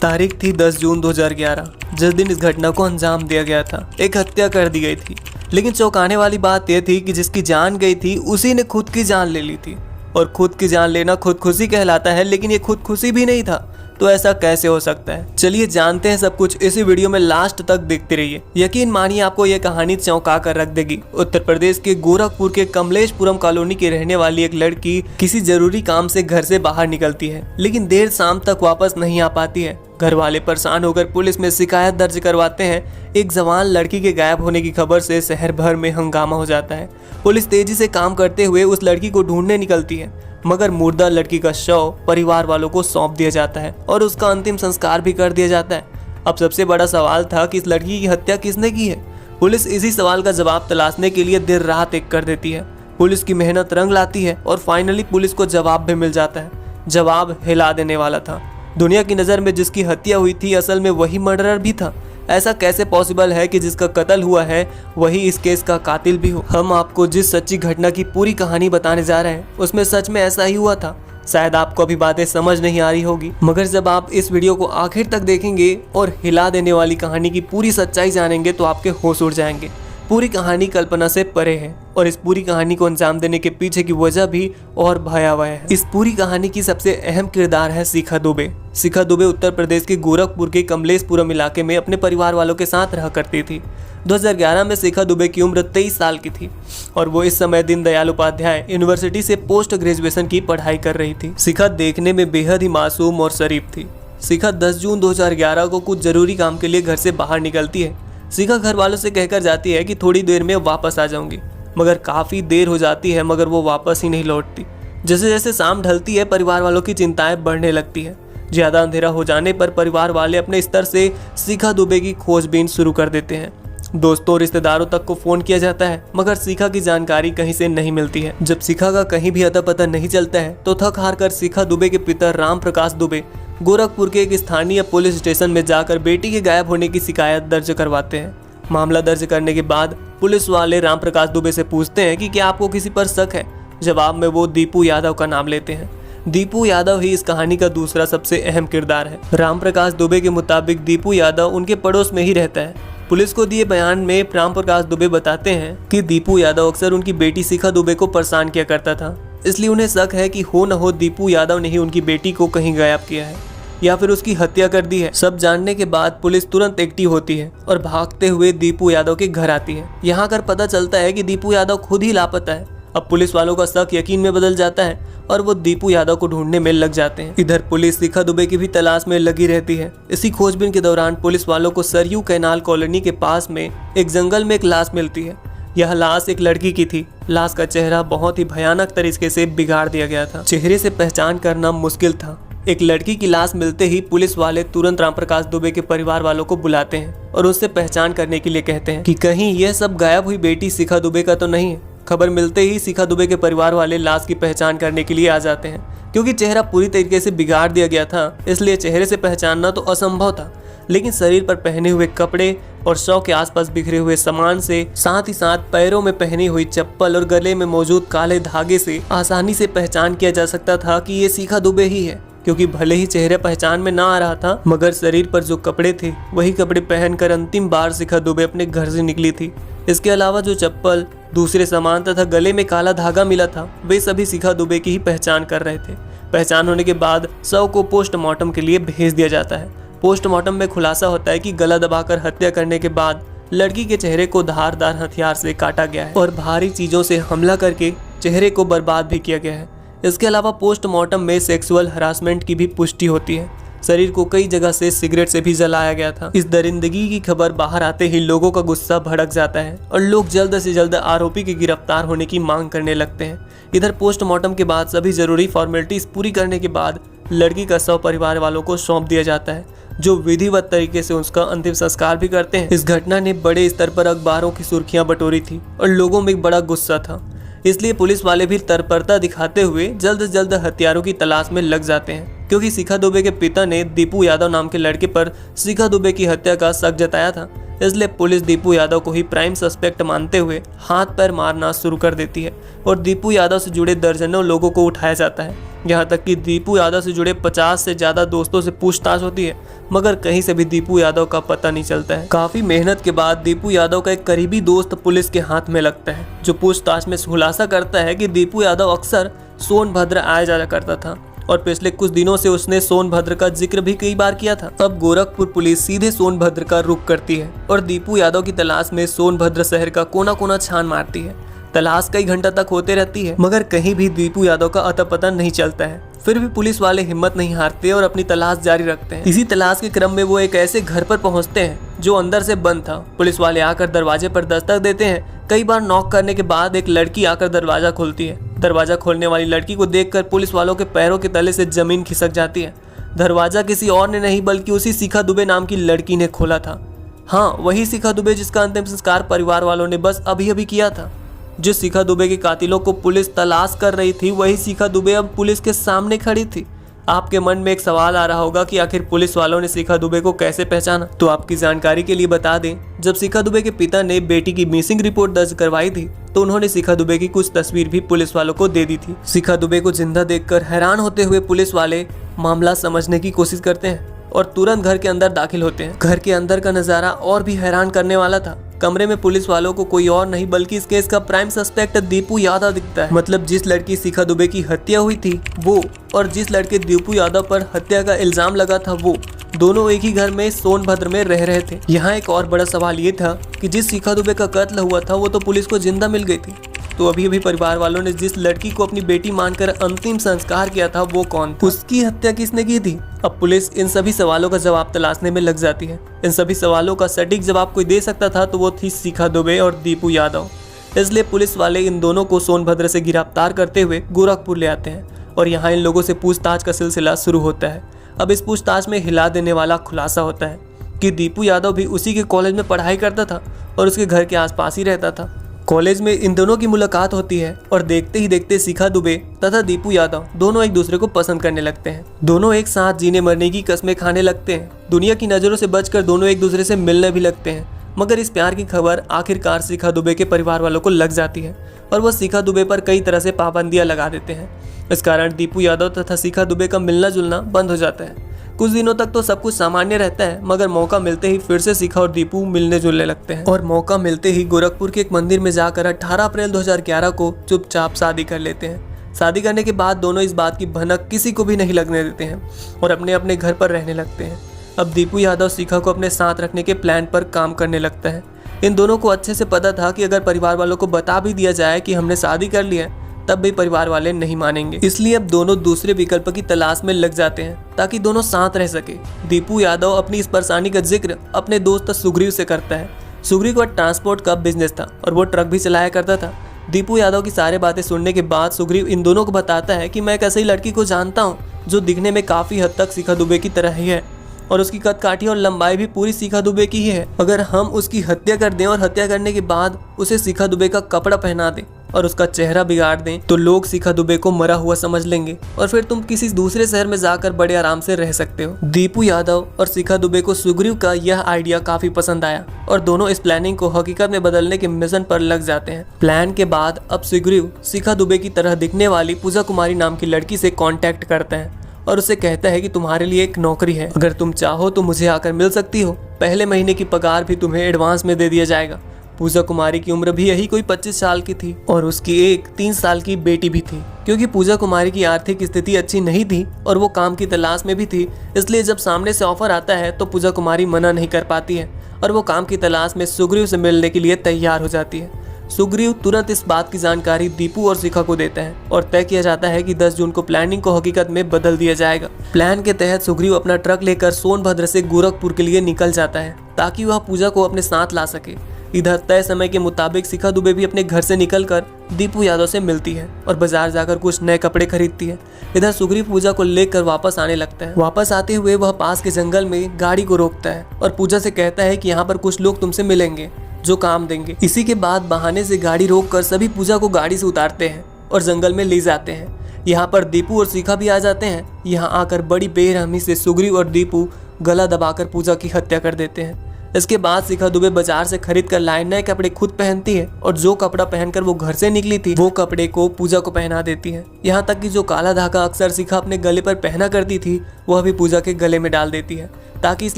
तारीख थी 10 जून 2011, जिस दिन इस घटना को अंजाम दिया गया था। एक हत्या कर दी गई थी, लेकिन चौंकाने वाली बात यह थी कि जिसकी जान गई थी उसी ने खुद की जान ले ली थी। और खुद की जान लेना खुदकुशी कहलाता है, लेकिन ये खुदकुशी भी नहीं था। तो ऐसा कैसे हो सकता है? चलिए जानते हैं सब कुछ। इसी वीडियो में लास्ट तक देखते रहिए। यकीन मानिए आपको यह कहानी चौंका कर रख देगी। उत्तर प्रदेश के गोरखपुर के कमलेशपुरम कॉलोनी की रहने वाली एक लड़की किसी जरूरी काम से घर से बाहर निकलती है, लेकिन देर शाम तक वापस नहीं आ पाती है। घर वाले परेशान होकर पुलिस में शिकायत दर्ज करवाते हैं। एक जवान लड़की के गायब होने की खबर से शहर भर में हंगामा हो जाता है। पुलिस तेजी से काम करते हुए उस लड़की को ढूंढने निकलती है, मगर मुर्दा लड़की का शव परिवार वालों को सौंप दिया जाता है और उसका अंतिम संस्कार भी कर दिया जाता है। अब सबसे बड़ा सवाल था कि इस लड़की की हत्या किसने की है। पुलिस इसी सवाल का जवाब तलाशने के लिए देर रात एक कर देती है। पुलिस की मेहनत रंग लाती है और फाइनली पुलिस को जवाब भी मिल जाता है। जवाब हिला देने वाला था। दुनिया की नज़र में जिसकी हत्या हुई थी असल में वही मर्डरर भी था। ऐसा कैसे पॉसिबल है कि जिसका कत्ल हुआ है वही इस केस का कातिल भी हो। हम आपको जिस सच्ची घटना की पूरी कहानी बताने जा रहे हैं उसमें सच में ऐसा ही हुआ था। शायद आपको अभी बातें समझ नहीं आ रही होगी, मगर जब आप इस वीडियो को आखिर तक देखेंगे और हिला देने वाली कहानी की पूरी सच्चाई जानेंगे तो आपके होश उड़ जाएंगे। पूरी कहानी कल्पना से परे है और इस पूरी कहानी को अंजाम देने के पीछे की वजह भी और भयावह है। इस पूरी कहानी की सबसे अहम किरदार है शिखा दुबे। शिखा दुबे उत्तर प्रदेश के गोरखपुर के कमलेशपुरम इलाके में अपने परिवार वालों के साथ रहा करती थी। 2011 में शिखा दुबे की उम्र 23 साल की थी और वो इस समय दीनदयाल उपाध्याय यूनिवर्सिटी से पोस्ट ग्रेजुएशन की पढ़ाई कर रही थी। शिखा देखने में बेहद ही मासूम और शरीफ थी। शिखा 10 जून 2011 को कुछ जरूरी काम के लिए घर से बाहर निकलती है। शिखा घर वालों से कहकर जाती है कि थोड़ी देर में वापस आ जाऊंगी, मगर काफ़ी देर हो जाती है मगर वो वापस ही नहीं लौटती। जैसे जैसे शाम ढलती है परिवार वालों की चिंताएं बढ़ने लगती है। ज़्यादा अंधेरा हो जाने पर परिवार वाले अपने स्तर से शिखा दुबे की खोजबीन शुरू कर देते हैं। दोस्तों रिश्तेदारों तक को फ़ोन किया जाता है, मगर शिखा की जानकारी कहीं से नहीं मिलती है। जब शिखा का कहीं भी अता पता नहीं चलता है तो थक हार कर शिखा दुबे के पिता राम प्रकाश दुबे गोरखपुर के एक स्थानीय पुलिस स्टेशन में जाकर बेटी के गायब होने की शिकायत दर्ज करवाते हैं। मामला दर्ज करने के बाद पुलिस वाले राम प्रकाश दुबे से पूछते हैं कि क्या आपको किसी पर शक है। जवाब में वो दीपू यादव का नाम लेते हैं। दीपू यादव ही इस कहानी का दूसरा सबसे अहम किरदार है। राम प्रकाश दुबे के मुताबिक दीपू यादव उनके पड़ोस में ही रहता है। पुलिस को दिए बयान में राम प्रकाश दुबे बताते हैं कि दीपू यादव अक्सर उनकी बेटी शिखा दुबे को परेशान किया करता था, इसलिए उन्हें शक है कि हो न हो दीपू यादव ने ही उनकी बेटी को कहीं गायब किया है या फिर उसकी हत्या कर दी है। सब जानने के बाद पुलिस तुरंत एक्टिव होती है और भागते हुए दीपू यादव के घर आती है। यहाँ कर पता चलता है कि दीपू यादव खुद ही लापता है। अब पुलिस वालों का शक यकीन में बदल जाता है और वो दीपू यादव को ढूंढने में लग जाते हैं। इधर पुलिस शिखा दुबे की भी तलाश में लगी रहती है। इसी खोजबीन के दौरान पुलिस वालों को सरयू कैनाल कॉलोनी के पास में एक जंगल में एक लाश मिलती है। यह लाश एक लड़की की थी। लाश का चेहरा बहुत ही भयानक तरीके से बिगाड़ दिया गया था। चेहरे से पहचान करना मुश्किल था। एक लड़की की लाश मिलते ही पुलिस वाले तुरंत राम प्रकाश दुबे के परिवार वालों को बुलाते हैं और उससे पहचान करने के लिए कहते हैं कि कहीं यह सब गायब हुई बेटी शिखा दुबे का तो नहीं है। खबर मिलते ही शिखा दुबे के परिवार वाले लाश की पहचान करने के लिए आ जाते हैं। क्योंकि चेहरा पूरी तरीके से बिगाड़ दिया गया था, इसलिए चेहरे से पहचानना तो असंभव था, लेकिन शरीर पर पहने हुए कपड़े और शव के आसपास बिखरे हुए सामान से, साथ ही साथ पैरों में पहनी हुई चप्पल और गले में मौजूद काले धागे से आसानी से पहचान किया जा सकता था कि ये शिखा दुबे ही है। क्योंकि भले ही चेहरे पहचान में ना आ रहा था, मगर शरीर पर जो कपड़े थे वही कपड़े पहनकर अंतिम बार शिखा दुबे अपने घर से निकली थी। इसके अलावा जो चप्पल, दूसरे सामान तथा गले में काला धागा मिला था वे सभी शिखा दुबे की ही पहचान कर रहे थे। पहचान होने के बाद शव को पोस्टमार्टम के लिए भेज दिया जाता है। पोस्टमार्टम में खुलासा होता है कि गला दबाकर हत्या करने के बाद लड़की के चेहरे को धारदार हथियार से काटा गया है और भारी चीजों से हमला करके चेहरे को बर्बाद भी किया गया है। इसके अलावा पोस्टमार्टम में सेक्सुअल हरासमेंट की भी पुष्टि होती है। शरीर को कई जगह से सिगरेट से भी जलाया गया था। इस दरिंदगी की खबर बाहर आते ही लोगों का गुस्सा भड़क जाता है और लोग जल्द से जल्द आरोपी के गिरफ्तार होने की मांग करने लगते हैं। इधर पोस्टमार्टम के बाद सभी जरूरी फॉर्मेलिटीज पूरी करने के बाद लड़की का शव परिवार वालों को सौंप दिया जाता है, जो विधिवत तरीके से उसका अंतिम संस्कार भी करते हैं। इस घटना ने बड़े स्तर पर अखबारों की सुर्खियां बटोरी थी और लोगों में बड़ा गुस्सा था। इसलिए पुलिस वाले भी तत्परता दिखाते हुए जल्द से जल्द हथियारों की तलाश में लग जाते हैं, क्योंकि शिखा दुबे के पिता ने दीपू यादव नाम के लड़के पर शिखा दुबे की हत्या का शक जताया था। इसलिए पुलिस दीपू यादव को ही प्राइम सस्पेक्ट मानते हुए हाथ पैर मारना शुरू कर देती है और दीपू यादव से जुड़े दर्जनों लोगों को उठाया जाता है। यहाँ तक कि दीपू यादव से जुड़े 50 से ज़्यादा दोस्तों से पूछताछ होती है, मगर कहीं से भी दीपू यादव का पता नहीं चलता है। काफ़ी मेहनत के बाद दीपू यादव का एक करीबी दोस्त पुलिस के हाथ में लगता है, जो पूछताछ में खुलासा करता है कि दीपू यादव अक्सर सोनभद्र आया जाया करता था और पिछले कुछ दिनों से उसने सोनभद्र का जिक्र भी कई बार किया था। अब गोरखपुर पुलिस सीधे सोनभद्र का रुख करती है और दीपू यादव की तलाश में सोनभद्र शहर का कोना कोना छान मारती है। तलाश कई घंटा तक होते रहती है, मगर कहीं भी दीपू यादव का अता पता नहीं चलता है। फिर भी पुलिस वाले हिम्मत नहीं हारते और अपनी तलाश जारी रखते हैं। इसी तलाश के क्रम में वो एक ऐसे घर पर पहुंचते हैं जो अंदर से बंद था। पुलिस वाले आकर दरवाजे पर दस्तक देते हैं। कई बार नॉक करने के बाद एक लड़की आकर दरवाजा खोलती है। दरवाजा खोलने वाली लड़की को देखकर पुलिस वालों के पैरों के तले से जमीन खिसक जाती है। दरवाजा किसी और ने नहीं बल्कि उसी शिखा दुबे नाम की लड़की ने खोला था। हाँ, वही शिखा दुबे जिसका अंतिम संस्कार परिवार वालों ने बस अभी अभी किया था। जिस शिखा दुबे के कातिलों को पुलिस तलाश कर रही थी, वही शिखा दुबे अब पुलिस के सामने खड़ी थी। आपके मन में एक सवाल आ रहा होगा कि आखिर पुलिस वालों ने शिखा दुबे को कैसे पहचाना। तो आपकी जानकारी के लिए बता दें, जब शिखा दुबे के पिता ने बेटी की मिसिंग रिपोर्ट दर्ज करवाई थी तो उन्होंने शिखा दुबे की कुछ तस्वीर भी पुलिस वालों को दे दी थी। शिखा दुबे को जिंदा देखकर हैरान होते हुए पुलिस वाले मामला समझने की कोशिश करते हैं और तुरंत घर के अंदर दाखिल होते हैं। घर के अंदर का नजारा और भी हैरान करने वाला था। कमरे में पुलिस वालों को कोई और नहीं बल्कि इस केस का प्राइम सस्पेक्ट दीपू यादव दिखता है। मतलब जिस लड़की शिखा दुबे की हत्या हुई थी वो और जिस लड़के दीपू यादव पर हत्या का इल्जाम लगा था वो दोनों एक ही घर में सोनभद्र में रह रहे थे। यहाँ एक और बड़ा सवाल ये था कि जिस शिखा दुबे का कत्ल हुआ था वो तो पुलिस को जिंदा मिल गई थी, तो अभी अभी परिवार वालों ने जिस लड़की को अपनी बेटी मानकर अंतिम संस्कार किया था वो कौन था? उसकी हत्या किसने की थी? अब पुलिस इन सभी सवालों का जवाब तलाशने में लग जाती है। इन सभी सवालों का सटीक जवाब कोई दे सकता था तो वो थी शिखा दुबे और दीपू यादव। इसलिए पुलिस वाले इन दोनों को सोनभद्र से गिरफ्तार करते हुए गोरखपुर ले आते हैं और यहाँ इन लोगों से पूछताछ का सिलसिला शुरू होता है। अब इस पूछताछ में हिला देने वाला खुलासा होता है कि दीपू यादव भी उसी के कॉलेज में पढ़ाई करता था और उसके घर के आसपास ही रहता था। कॉलेज में इन दोनों की मुलाकात होती है और देखते ही देखते शिखा दुबे तथा दीपू यादव दोनों एक दूसरे को पसंद करने लगते हैं। दोनों एक साथ जीने मरने की कस्में खाने लगते हैं। दुनिया की नज़रों से बचकर दोनों एक दूसरे से मिलने भी लगते हैं। मगर इस प्यार की खबर आखिरकार शिखा दुबे के परिवार वालों को लग जाती है और वह शिखा दुबे पर कई तरह से पाबंदियां लगा देते हैं। इस कारण दीपू यादव तथा शिखा दुबे का मिलना जुलना बंद हो जाता है। कुछ दिनों तक तो सब कुछ सामान्य रहता है, मगर मौका मिलते ही फिर से शिखा और दीपू मिलने जुलने लगते हैं और मौका मिलते ही गोरखपुर के एक मंदिर में जाकर 18 अप्रैल 2011 को चुपचाप शादी कर लेते हैं। शादी करने के बाद दोनों इस बात की भनक किसी को भी नहीं लगने देते हैं और अपने अपने घर पर रहने लगते हैं। अब दीपू यादव शिखा को अपने साथ रखने के प्लान पर काम करने लगता है। इन दोनों को अच्छे से पता था कि अगर परिवार वालों को बता भी दिया जाए कि हमने शादी कर ली है तब भी परिवार वाले नहीं मानेंगे। इसलिए अब दोनों दूसरे विकल्प की तलाश में लग जाते हैं ताकि दोनों साथ रह सके। दीपू यादव अपनी इस परेशानी का जिक्र अपने दोस्त सुग्रीव से करता है। सुग्रीव का ट्रांसपोर्ट का बिजनेस था और वो ट्रक भी चलाया करता था। दीपू यादव की सारी बातें सुनने के बाद सुग्रीव इन दोनों को बताता है कि मैं एक ऐसी लड़की को जानता हूँ जो दिखने में काफ़ी हद तक शिखा दुबे की तरह ही है और उसकी कद काठी और लंबाई भी पूरी शिखा दुबे की ही है। अगर हम उसकी हत्या कर दें और हत्या करने के बाद उसे शिखा दुबे का कपड़ा पहना दें और उसका चेहरा बिगाड़ दें तो लोग शिखा दुबे को मरा हुआ समझ लेंगे और फिर तुम किसी दूसरे शहर में जाकर बड़े आराम से रह सकते हो। दीपू यादव और शिखा दुबे को सुग्रीव का यह आइडिया काफी पसंद आया और दोनों इस प्लानिंग को हकीकत में बदलने के मिशन पर लग जाते हैं। प्लान के बाद अब सुग्रीव शिखा दुबे की तरह दिखने वाली पूजा कुमारी नाम की लड़की से कांटेक्ट करता है और उसे कहता है कि तुम्हारे लिए एक नौकरी है, अगर तुम चाहो तो मुझे आकर मिल सकती हो। पहले महीने की पगार भी तुम्हें एडवांस में दे दिया जाएगा। पूजा कुमारी की उम्र भी यही कोई 25 साल की थी और उसकी एक 3 साल की बेटी भी थी। क्योंकि पूजा कुमारी की आर्थिक स्थिति अच्छी नहीं थी और वो काम की तलाश में भी थी, इसलिए जब सामने से ऑफर आता है तो पूजा कुमारी मना नहीं कर पाती है और वो काम की तलाश में सुग्रीव से मिलने के लिए तैयार हो जाती है। सुग्रीव तुरंत इस बात की जानकारी दीपू और शिखा को देता है और तय किया जाता है कि 10 जून को प्लानिंग को हकीकत में बदल दिया जाएगा। प्लान के तहत सुग्रीव अपना ट्रक लेकर सोनभद्र से गोरखपुर के लिए निकल जाता है ताकि वह पूजा को अपने साथ ला सके। इधर तय समय के मुताबिक शिखा दुबे भी अपने घर से निकलकर दीपू यादव से मिलती है और बाजार जाकर कुछ नए कपड़े खरीदती है। इधर सुग्रीव पूजा को लेकर वापस आने लगता है। वापस आते हुए वह पास के जंगल में गाड़ी को रोकता है और पूजा से कहता है कि यहाँ पर कुछ लोग तुमसे मिलेंगे जो काम देंगे। इसी के बाद बहाने से गाड़ी रोककर सभी पूजा को गाड़ी से उतारते हैं और जंगल में ले जाते हैं। यहाँ पर दीपू और शिखा भी आ जाते हैं। यहाँ आकर बड़ी बेरहमी से सुग्रीव और दीपू गला दबाकर पूजा की हत्या कर देते हैं। इसके बाद शिखा दुबे बाजार से खरीद कर लाए नए कपड़े खुद पहनती है और जो कपड़ा पहनकर वो घर से निकली थी वो कपड़े को पूजा को पहना देती है। यहाँ तक कि जो काला धागा अक्सर शिखा अपने गले पर पहना करती थी वह भी पूजा के गले में डाल देती है ताकि इस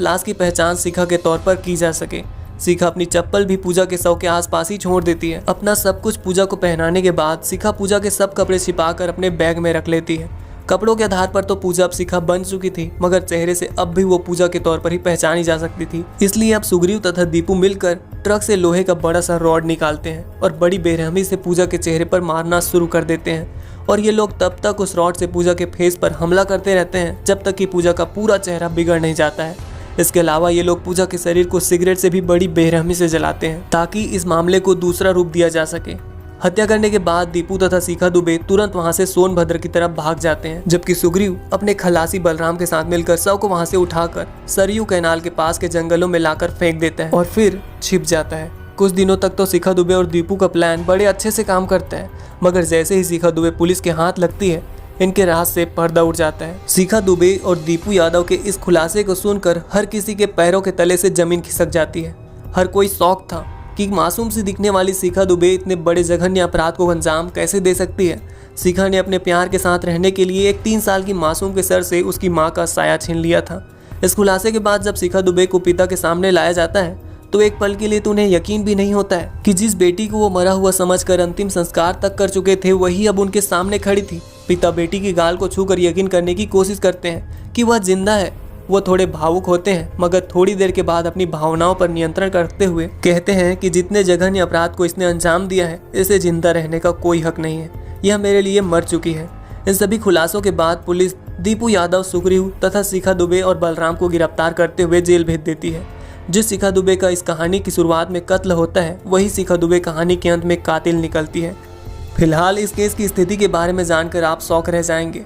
लाश की पहचान शिखा के तौर पर की जा सके। शिखा अपनी चप्पल भी पूजा के शव के आसपास ही छोड़ देती है। अपना सब कुछ पूजा को पहनाने के बाद शिखा पूजा के सब कपड़े छिपाकर अपने बैग में रख लेती है। कपड़ों के आधार पर तो पूजा अब शिखा बन चुकी थी, मगर चेहरे से अब भी वो पूजा के तौर पर ही पहचानी जा सकती थी। इसलिए अब सुग्रीव तथा दीपू मिलकर ट्रक से लोहे का बड़ा सा रॉड निकालते हैं और बड़ी बेरहमी से पूजा के चेहरे पर मारना शुरू कर देते हैं। और ये लोग तब तक उस रॉड से पूजा के फेस पर हमला करते रहते हैं जब तक कि पूजा का पूरा चेहरा बिगड़ नहीं जाता है। इसके अलावा ये लोग पूजा के शरीर को सिगरेट से भी बड़ी बेरहमी से जलाते हैं ताकि इस मामले को दूसरा रूप दिया जा सके। हत्या करने के बाद दीपू तथा शिखा दुबे तुरंत वहां से सोनभद्र की तरफ भाग जाते हैं, जबकि सुग्रीव अपने खलासी बलराम के साथ मिलकर शव को वहां से उठाकर सरयू कैनाल के पास के जंगलों में लाकर फेंक देता है और फिर छिप जाता है। कुछ दिनों तक तो शिखा दुबे और दीपू का प्लान बड़े अच्छे से काम करता है, मगर जैसे ही शिखा दुबे पुलिस के हाथ लगती है इनके राज से पर्दा उठ जाता है। शिखा दुबे और दीपू यादव के इस खुलासे को सुनकर हर किसी के पैरों के तले से जमीन खिसक जाती है। हर कोई शौक था कि मासूम सी दिखने वाली शिखा दुबे इतने बड़े जघन्य अपराध को अंजाम कैसे दे सकती है। शिखा ने अपने प्यार के साथ रहने के लिए एक 3 साल की मासूम के सर से उसकी माँ का साया छीन लिया था। इस खुलासे के बाद जब शिखा दुबे को पिता के सामने लाया जाता है तो एक पल के लिए तो उन्हें यकीन भी नहीं होता है कि जिस बेटी को वो मरा हुआ समझकर अंतिम संस्कार तक कर चुके थे वही अब उनके सामने खड़ी थी। पिता बेटी की गाल को छूकर यकीन करने की कोशिश करते हैं कि वह जिंदा है। वो थोड़े भावुक होते हैं, मगर थोड़ी देर के बाद अपनी भावनाओं पर नियंत्रण करते हुए कहते हैं कि जितने जघन्य अपराध को इसने अंजाम दिया है इसे जिंदा रहने का कोई हक नहीं है, यह मेरे लिए मर चुकी है। इन सभी खुलासों के बाद पुलिस दीपू यादव, सुग्रीव तथा शिखा दुबे और बलराम को गिरफ्तार करते हुए जेल भेज देती है। जिस शिखा दुबे का इस कहानी की शुरुआत में कत्ल होता है वही शिखा दुबे कहानी के अंत में कातिल निकलती है। फिलहाल इस केस की स्थिति के बारे में जानकर आप शॉक रह जाएंगे।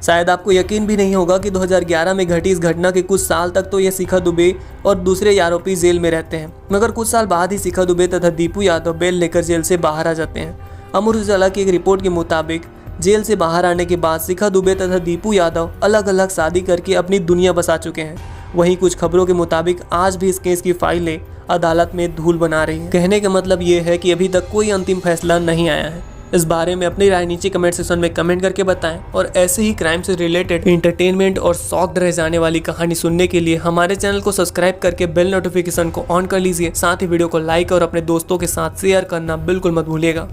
शायद आपको यकीन भी नहीं होगा कि 2011 में घटी इस घटना के कुछ साल तक तो ये शिखा दुबे और दूसरे आरोपी जेल में रहते हैं, मगर कुछ साल बाद ही शिखा दुबे तथा दीपू यादव बेल लेकर जेल से बाहर आ जाते हैं। अमर उजाला की एक रिपोर्ट के मुताबिक जेल से बाहर आने के बाद शिखा दुबे तथा दीपू यादव अलग अलग शादी करके अपनी दुनिया बसा चुके हैं। वहीं कुछ खबरों के मुताबिक आज भी इस केस की फाइलें अदालत में धूल बना रही हैं। कहने का मतलब ये है कि अभी तक कोई अंतिम फैसला नहीं आया है। इस बारे में अपनी राय नीचे कमेंट सेक्शन में कमेंट करके बताएं और ऐसे ही क्राइम से रिलेटेड एंटरटेनमेंट और शॉक्ड रह जाने वाली कहानी सुनने के लिए हमारे चैनल को सब्सक्राइब करके बेल नोटिफिकेशन को ऑन कर लीजिए। साथ ही वीडियो को लाइक और अपने दोस्तों के साथ शेयर करना बिल्कुल मत भूलिएगा।